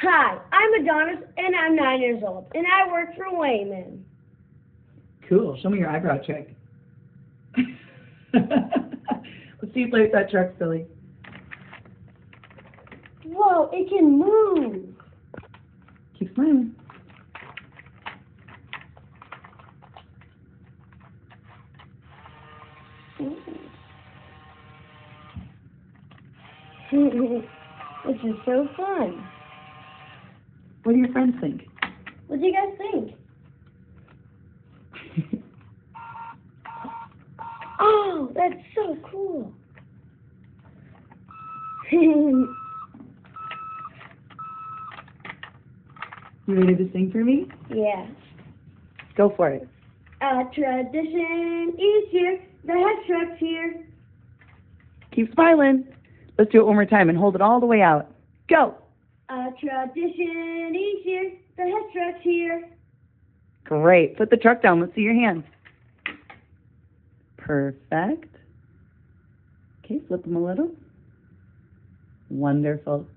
Hi, I'm Adonis, and I'm 9 years old, and I work for Wehmann. Cool. Show me your eyebrow trick. Let's see you play with that truck, silly. Whoa, it can move. Keep smiling. This is so fun. What do your friends think? What do you guys think? Oh, that's so cool. You ready to sing for me? Yeah. Go for it. A tradition is here, the Hess truck's here. Keep smiling. Let's do it one more time and hold it all the way out. Go. A tradition is here, the Hess truck's here. Great. Put the truck down. Let's see your hands. Perfect. Okay, flip them a little. Wonderful.